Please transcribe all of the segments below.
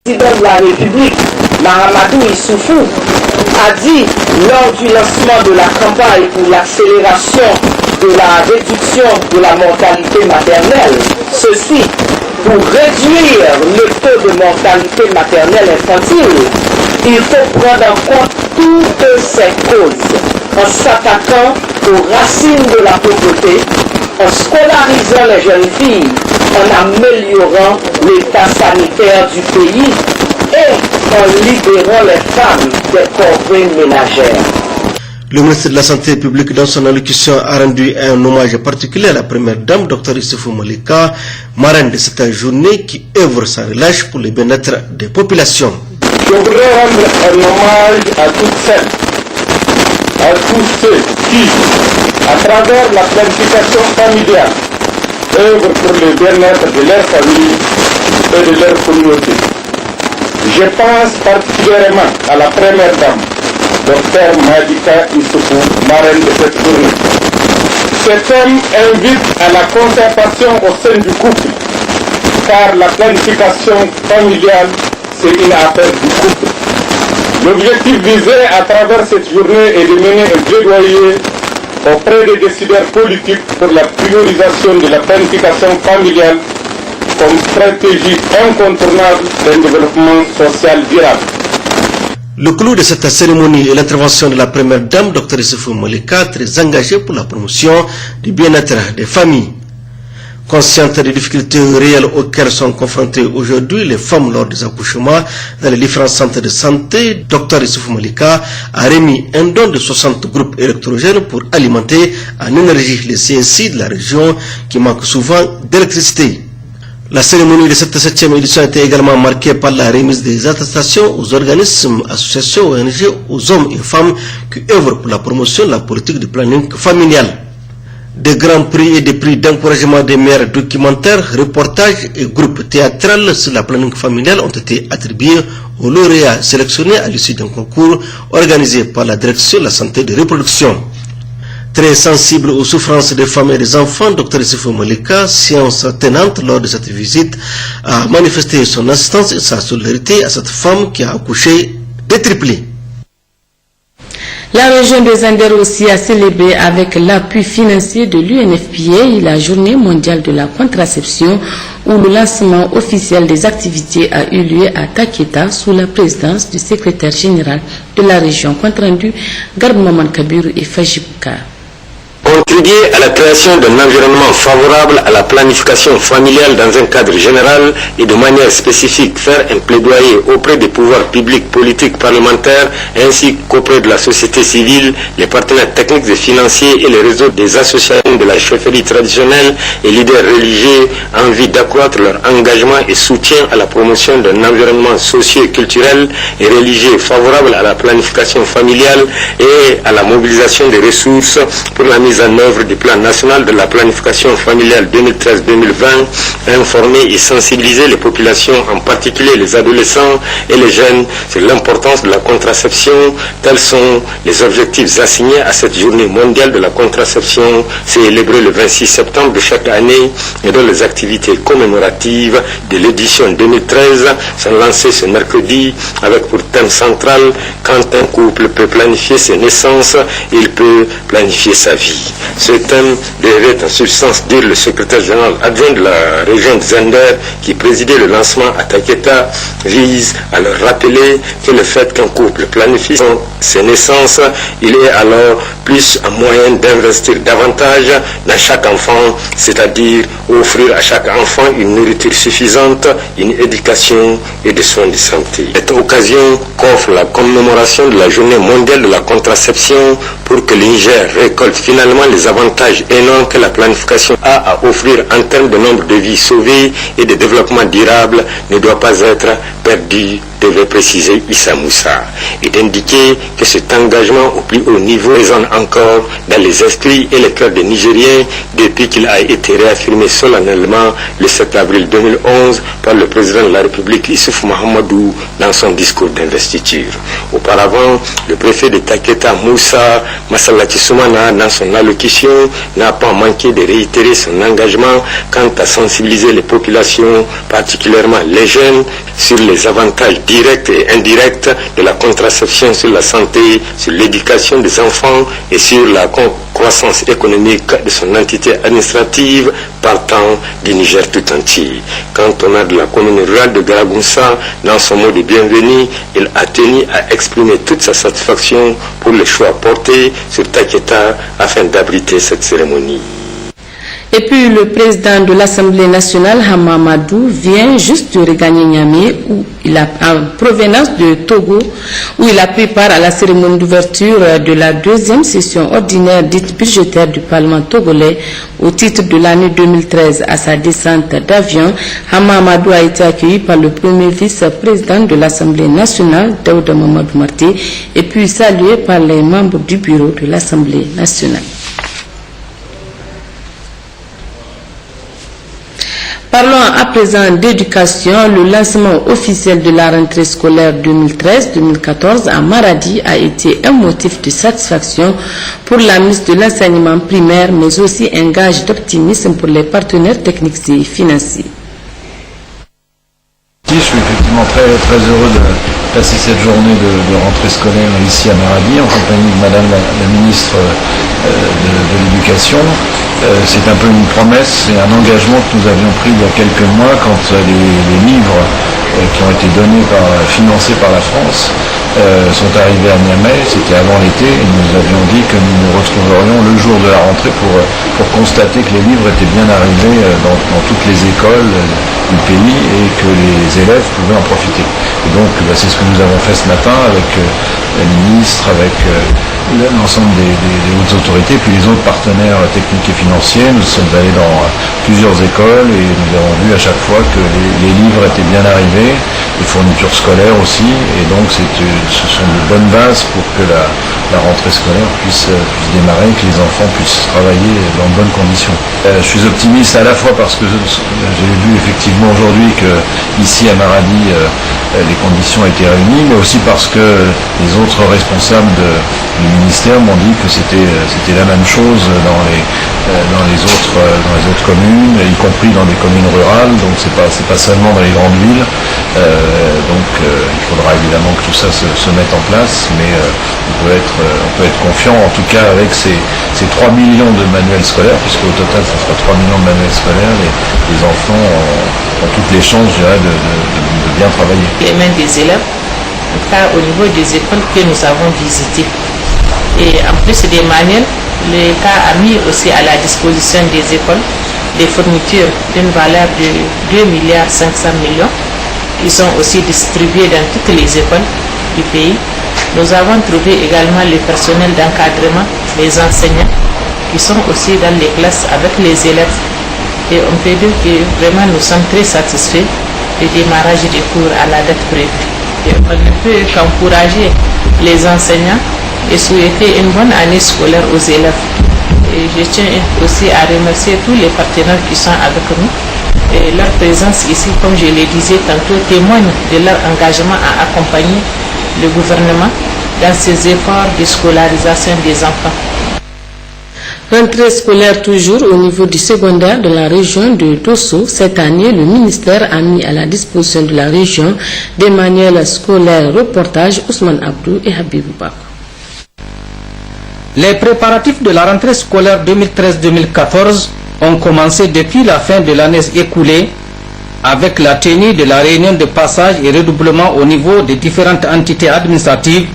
président de la République, Mahamadou Issoufou, a dit lors du lancement de la campagne pour l'accélération de la réduction de la mortalité maternelle, ceci pour réduire le taux de mortalité maternelle infantile, il faut prendre en compte toutes ces causes en s'attaquant aux racines de la pauvreté, en scolarisant les jeunes filles, en améliorant l'état sanitaire du pays et en libérant les femmes des corvées ménagères. Le ministre de la Santé publique, dans son allocution, a rendu un hommage particulier à la première dame, Dr Issoufou Malika, marraine de cette journée qui œuvre sans relâche pour le bien-être des populations. Je voudrais rendre un hommage à toutes celles, à tous ceux qui, à travers la planification familiale, œuvrent pour le bien-être de leur famille et de leur communauté. Je pense particulièrement à la première dame, Dr Malika Issoufou, marraine de cette journée. Ce thème invite à la concertation au sein du couple, car la planification familiale, c'est une affaire du couple. L'objectif visé à travers cette journée est de mener un plaidoyer auprès des décideurs politiques pour la priorisation de la planification familiale comme stratégie incontournable d'un développement social durable. Le clou de cette cérémonie est l'intervention de la première dame, Dr Issoufou Malika, très engagée pour la promotion du bien-être des familles. Consciente des difficultés réelles auxquelles sont confrontées aujourd'hui les femmes lors des accouchements dans les différents centres de santé, Dr Issoufou Malika a remis un don de 60 groupes électrogènes pour alimenter en énergie les CSI de la région qui manquent souvent d'électricité. La cérémonie de cette 7e édition a été également marquée par la remise des attestations aux organismes, associations, ONG, aux hommes et femmes qui œuvrent pour la promotion de la politique de planning familial. Des grands prix et des prix d'encouragement des meilleurs documentaires, reportages et groupes théâtrales sur la planning familiale ont été attribués aux lauréats sélectionnés à l'issue d'un concours organisé par la Direction de la Santé et de Reproduction. Très sensible aux souffrances des femmes et des enfants, Dr Issoufou Malika, science tenante lors de cette visite, a manifesté son assistance et sa solidarité à cette femme qui a accouché détriplée. La région de Zander aussi a célébré avec l'appui financier de l'UNFPA la journée mondiale de la contraception où le lancement officiel des activités a eu lieu à Taketa sous la présidence du secrétaire général de la région. Compte rendu Garb Maman Kabiru et Fajibouka. Contribuer à la création d'un environnement favorable à la planification familiale dans un cadre général et de manière spécifique, faire un plaidoyer auprès des pouvoirs publics, politiques, parlementaires, ainsi qu'auprès de la société civile, les partenaires techniques et financiers et les réseaux des associations de la chefferie traditionnelle et leaders religieux en vue d'accroître leur engagement et soutien à la promotion d'un environnement socio-culturel et religieux favorable à la planification familiale et à la mobilisation des ressources pour la mise en œuvre du plan national de la planification familiale 2013-2020, informer et sensibiliser les populations, en particulier les adolescents et les jeunes, sur l'importance de la contraception. Tels sont les objectifs assignés à cette journée mondiale de la contraception, célébrée le 26 septembre de chaque année, et dont les activités commémoratives de l'édition 2013 sont lancées ce mercredi avec pour thème central « Quand un couple peut planifier ses naissances, il peut planifier sa vie ». Ce thème devait en substance dire le secrétaire général adjoint de la région de Zander qui présidait le lancement à Taketa vise à leur rappeler que le fait qu'un couple planifie ses naissances, il est alors plus un moyen d'investir davantage dans chaque enfant, c'est-à-dire offrir à chaque enfant une nourriture suffisante, une éducation et des soins de santé. Cette occasion qu'offre la commémoration de la journée mondiale de la contraception pour que le Niger récolte finalement les avantages énormes que la planification a à offrir en termes de nombre de vies sauvées et de développement durable ne doit pas être perdu, devait préciser Issa Moussa, et d'indiquer que cet engagement au plus haut niveau résonne encore dans les esprits et les cœurs des Nigériens depuis qu'il a été réaffirmé solennellement le 7 avril 2011 par le président de la République Issoufou Mahamadou dans son discours d'investiture. Au auparavant, le préfet de Taketa, Moussa Massalati Soumana, dans son allocution, n'a pas manqué de réitérer son engagement quant à sensibiliser les populations, particulièrement les jeunes, sur les avantages directs et indirects de la contraception sur la santé, sur l'éducation des enfants et sur la croissance économique de son entité administrative partant du Niger tout entier. Quant au maire de la commune rurale de Garagounsa, dans son mot de bienvenue, il a tenu à exprimer toute sa satisfaction pour le choix porté sur Taketa afin d'abriter cette cérémonie. Et puis le président de l'Assemblée nationale, Hama Amadou, vient juste de regagner Niamey, en provenance de Togo, où il a pris part à la cérémonie d'ouverture de la deuxième session ordinaire dite budgétaire du Parlement togolais au titre de l'année 2013. À sa descente d'avion, Hama Amadou a été accueilli par le premier vice-président de l'Assemblée nationale, Daouda Mamadou Marté, et puis salué par les membres du bureau de l'Assemblée nationale. Parlons à présent d'éducation. Le lancement officiel de la rentrée scolaire 2013-2014 à Maradi a été un motif de satisfaction pour la ministre de l'enseignement primaire, mais aussi un gage d'optimisme pour les partenaires techniques et financiers. Je suis effectivement très heureux de passer cette journée de rentrée scolaire ici à Maradi en compagnie de Madame la ministre de l'Éducation. C'est un peu une promesse et un engagement que nous avions pris il y a quelques mois quand les livres qui ont été financés par la France sont arrivés à Niamey. C'était avant l'été et nous avions dit que nous nous retrouverions le jour de la rentrée pour constater que les livres étaient bien arrivés dans toutes les écoles du pays et que les élèves pouvaient en profiter. Et donc c'est ce que nous avons fait ce matin avec la ministre, avec l'ensemble des hautes autorités, puis les autres partenaires techniques et financiers. Nous sommes allés dans plusieurs écoles et nous avons vu à chaque fois que les livres étaient bien arrivés, les fournitures scolaires aussi, et donc ce sont de bonnes bases pour que la rentrée scolaire puisse démarrer, que les enfants puissent travailler dans de bonnes conditions. Je suis optimiste à la fois parce que j'ai vu effectivement aujourd'hui que ici à Maradi les conditions étaient réunies, mais aussi parce que les autres responsables du ministère m'ont dit que c'était la même chose dans les autres communes, y compris dans des communes rurales, donc c'est pas seulement dans les grandes villes. Il faudra évidemment que tout ça se mette en place, mais on peut être confiant en tout cas avec ces 3 millions de manuels scolaires, puisque au total ça fera 3 millions de manuels scolaires, les enfants ont toutes les chances, je dirais, de bien travailler. Les mains des élèves, en tout cas au niveau des écoles que nous avons visitées. Et en plus des manuels, l'État a mis aussi à la disposition des écoles des fournitures d'une valeur de 2,5 milliards. Ils sont aussi distribués dans toutes les écoles du pays. Nous avons trouvé également le personnel d'encadrement, les enseignants, qui sont aussi dans les classes avec les élèves. Et on peut dire que vraiment nous sommes très satisfaits du démarrage des cours à la date prévue. Et on ne peut qu'encourager les enseignants et souhaiter une bonne année scolaire aux élèves. Et je tiens aussi à remercier tous les partenaires qui sont avec nous. Et leur présence ici, comme je le disais tantôt, témoigne de leur engagement à accompagner le gouvernement dans ses efforts de scolarisation des enfants. Rentrée scolaire toujours au niveau du secondaire de la région de Dosso. Cette année, le ministère a mis à la disposition de la région des manuels scolaires. Reportage Ousmane Abdou et Habibou Bakou. Les préparatifs de la rentrée scolaire 2013-2014 ont commencé depuis la fin de l'année écoulée avec la tenue de la réunion de passage et redoublement au niveau des différentes entités administratives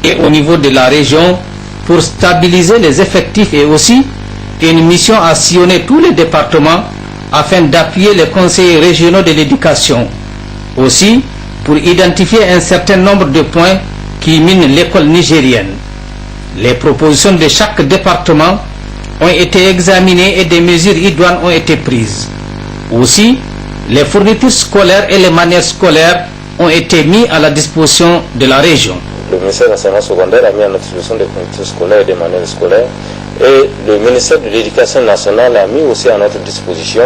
et au niveau de la région pour stabiliser les effectifs et aussi une mission à sillonner tous les départements afin d'appuyer les conseillers régionaux de l'éducation. Aussi pour identifier un certain nombre de points qui minent l'école nigérienne. Les propositions de chaque département ont été examinées et des mesures idoines ont été prises. Aussi, les fournitures scolaires et les manuels scolaires ont été mis à la disposition de la région. Le ministère de l'enseignement secondaire a mis à notre disposition des fournitures scolaires et des manuels scolaires. Et le ministère de l'Éducation nationale a mis aussi à notre disposition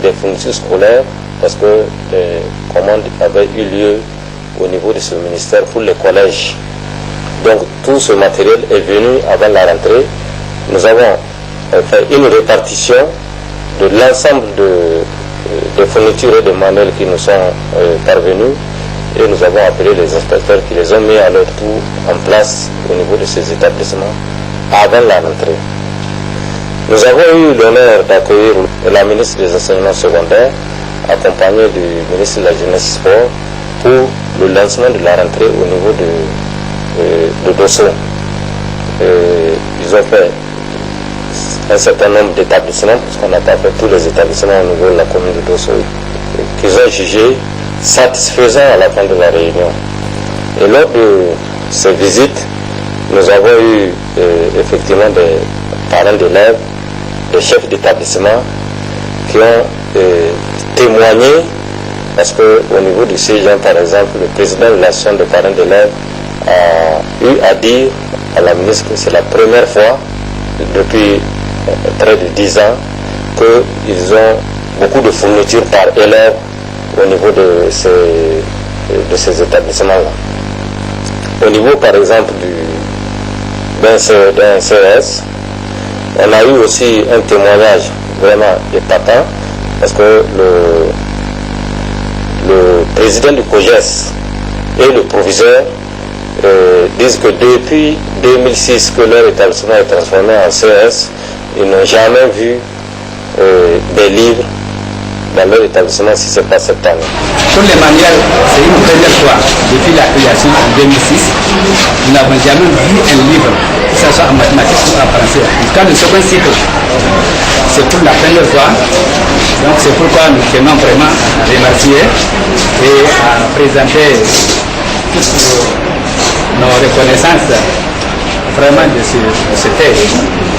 des fournitures scolaires parce que les commandes avaient eu lieu au niveau de ce ministère pour les collèges. Donc tout ce matériel est venu avant la rentrée. Nous avons fait une répartition de l'ensemble des fournitures et des manuels qui nous sont parvenus, et nous avons appelé les inspecteurs qui les ont mis à leur tour en place au niveau de ces établissements avant la rentrée. Nous avons eu l'honneur d'accueillir la ministre des Enseignements secondaires, accompagnée du ministre de la Jeunesse et Sport, pour le lancement de la rentrée au niveau de Dosso. Ils ont fait un certain nombre d'établissements, puisqu'on n'a pas fait tous les établissements au niveau de la commune de Dosso, qu'ils ont jugé satisfaisants à la fin de la réunion. Et lors de ces visites, nous avons eu effectivement des parents d'élèves, des chefs d'établissement qui ont témoigné, parce qu'au niveau du CEGEN, par exemple, le président de l'association des parents d'élèves a eu à dire à la ministre que c'est la première fois depuis près de 10 ans qu'ils ont beaucoup de fournitures par élève au niveau de ces établissements-là. Au niveau, par exemple, d'un CES, on a eu aussi un témoignage vraiment épatant, parce que le président du COGES et le proviseur disent que depuis 2006 que leur établissement est transformé en CES, ils n'ont jamais vu des livres dans leur établissement si ce n'est pas cette année. Sur les manuels, c'est une première fois depuis la création en 2006. Nous n'avons jamais vu un livre, que ce soit en mathématiques ou en français. Quand le second cycle, c'est pour la première fois. Donc c'est pourquoi nous tenons vraiment à remercier et à présenter toutes nos reconnaissances vraiment de ce texte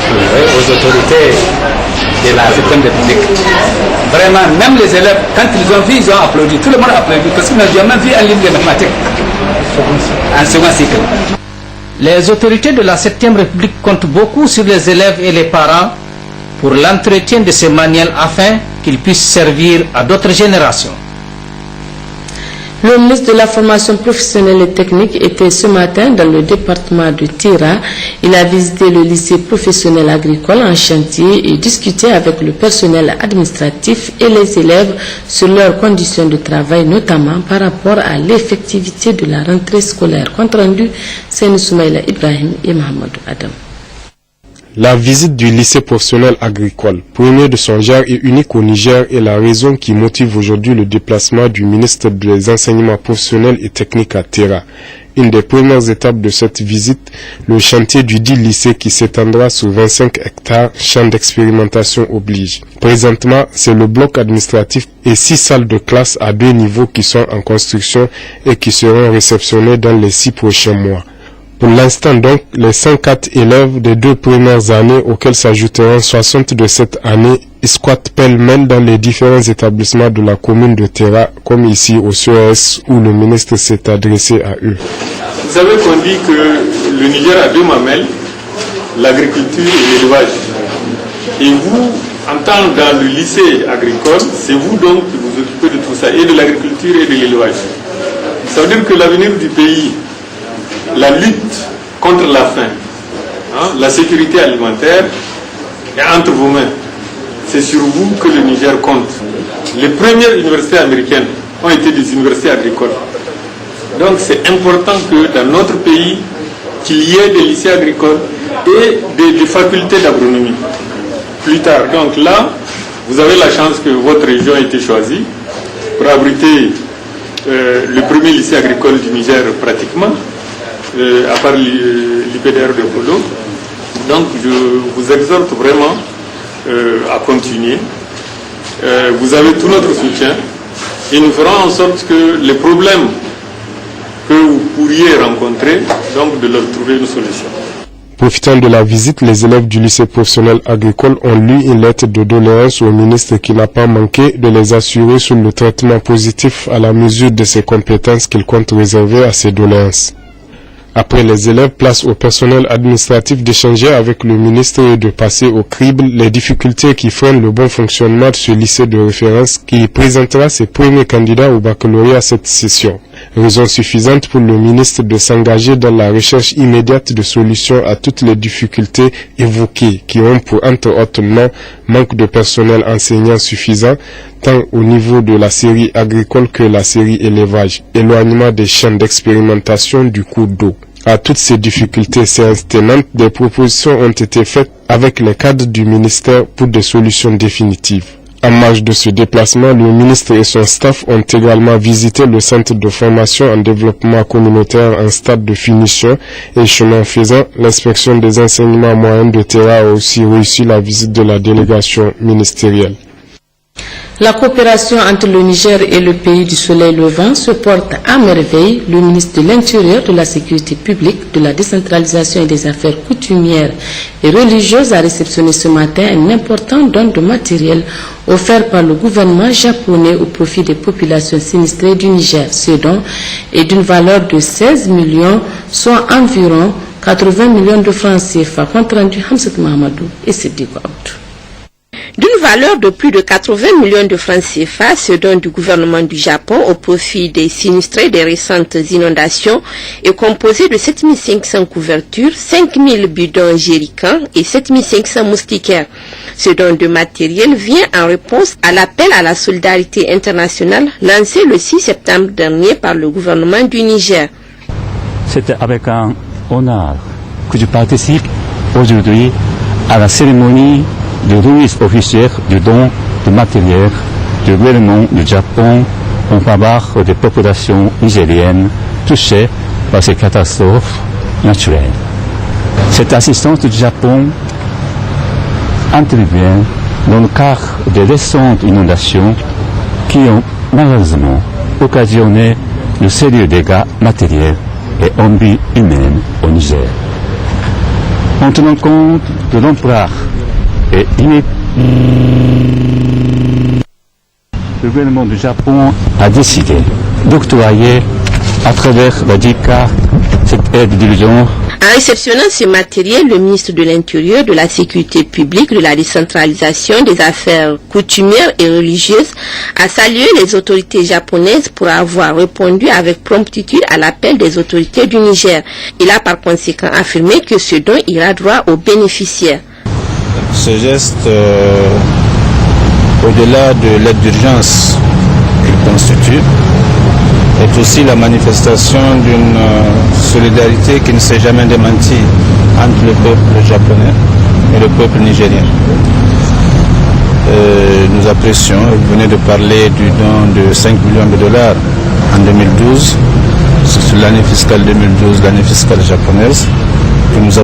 aux autorités de la 7e République. Vraiment, même les élèves, quand ils ont vu, ils ont applaudi. Tout le monde a applaudi parce qu'ils n'ont jamais vu un livre de mathématiques en second cycle. Les autorités de la 7e République comptent beaucoup sur les élèves et les parents pour l'entretien de ces manuels afin qu'ils puissent servir à d'autres générations. Le ministre de la formation professionnelle et technique était ce matin dans le département de Tira. Il a visité le lycée professionnel agricole en chantier et discuté avec le personnel administratif et les élèves sur leurs conditions de travail, notamment par rapport à l'effectivité de la rentrée scolaire. Compte rendu, c'est Soumaïla Ibrahim et Mohamedou Adam. La visite du lycée professionnel agricole, premier de son genre et unique au Niger, est la raison qui motive aujourd'hui le déplacement du ministre des Enseignements professionnels et techniques à Tera. Une des premières étapes de cette visite, le chantier du dit lycée qui s'étendra sur 25 hectares, champ d'expérimentation oblige. Présentement, c'est le bloc administratif et 6 salles de classe à 2 niveaux qui sont en construction et qui seront réceptionnées dans les 6 prochains mois. Pour l'instant donc, les 104 élèves des 2 premières années auxquels s'ajouteront 60 de cette année squattent pêle-mêle dans les différents établissements de la commune de Tera, comme ici au CES où le ministre s'est adressé à eux. Vous savez qu'on dit que le Niger a 2 mamelles, l'agriculture et l'élevage. Et vous, en tant que dans le lycée agricole, c'est vous donc qui vous occupez de tout ça, et de l'agriculture et de l'élevage. Ça veut dire que l'avenir du pays, la lutte contre la faim, la sécurité alimentaire est entre vos mains. C'est sur vous que le Niger compte. Les premières universités américaines ont été des universités agricoles. Donc c'est important que dans notre pays, qu'il y ait des lycées agricoles et des facultés d'agronomie. Plus tard, donc là, vous avez la chance que votre région ait été choisie pour abriter le premier lycée agricole du Niger pratiquement. À part l'IPDR de Polo. Donc je vous exhorte vraiment à continuer. Vous avez tout notre soutien et nous ferons en sorte que les problèmes que vous pourriez rencontrer, donc de leur trouver une solution. Profitant de la visite, les élèves du lycée professionnel agricole ont lu une lettre de doléance au ministre qui n'a pas manqué de les assurer sur le traitement positif à la mesure de ses compétences qu'il compte réserver à ces doléances. Après les élèves, place au personnel administratif d'échanger avec le ministre et de passer au crible les difficultés qui freinent le bon fonctionnement de ce lycée de référence qui présentera ses premiers candidats au baccalauréat cette session. raison suffisante pour le ministre de s'engager dans la recherche immédiate de solutions à toutes les difficultés évoquées qui ont pour entre autres noms manque de personnel enseignant suffisant tant au niveau de la série agricole que la série élevage, éloignement des champs d'expérimentation du cours d'eau. À toutes ces difficultés séances tenantes, des propositions ont été faites avec les cadres du ministère pour des solutions définitives. En marge de ce déplacement, le ministre et son staff ont également visité le centre de formation en développement communautaire en stade de finition et chemin faisant, l'inspection des enseignements moyens de terrain a aussi réussi la visite de la délégation ministérielle. La coopération entre le Niger et le pays du soleil levant se porte à merveille. Le ministre de l'Intérieur, de la Sécurité publique, de la décentralisation et des affaires coutumières et religieuses a réceptionné ce matin un important don de matériel offert par le gouvernement japonais au profit des populations sinistrées du Niger. Ce don est d'une valeur de 16 millions, soit environ 80 millions de francs CFA. Compte rendu Hamzat Mahamadou et Siddiq Abdou. D'une valeur de plus de 80 millions de francs CFA, ce don du gouvernement du Japon au profit des sinistrés des récentes inondations est composé de 7500 couvertures, 5000 bidons jerrycans et 7500 moustiquaires. Ce don de matériel vient en réponse à l'appel à la solidarité internationale lancé le 6 septembre dernier par le gouvernement du Niger. C'est avec un honneur que je participe aujourd'hui à la cérémonie de remise officielle du don de matériel du gouvernement du Japon en faveur des populations nigériennes touchées par ces catastrophes naturelles. Cette assistance du Japon intervient dans le cadre des récentes inondations qui ont malheureusement occasionné de sérieux dégâts matériels et en vie humaine au Niger. En tenant compte de l'ampleur et le gouvernement du Japon a décidé d'octroyer à travers la JICA cette aide d'urgence. En réceptionnant ce matériel, le ministre de l'Intérieur, de la Sécurité publique, de la décentralisation, des affaires coutumières et religieuses a salué les autorités japonaises pour avoir répondu avec promptitude à l'appel des autorités du Niger. Il a par conséquent affirmé que ce don ira droit aux bénéficiaires. Ce geste, au-delà de l'aide d'urgence qu'il constitue, est aussi la manifestation d'une solidarité qui ne s'est jamais démentie entre le peuple japonais et le peuple nigérien. Nous apprécions, vous venez de parler du don de 5 millions de dollars en 2012, c'est l'année fiscale 2012, l'année fiscale japonaise, que nous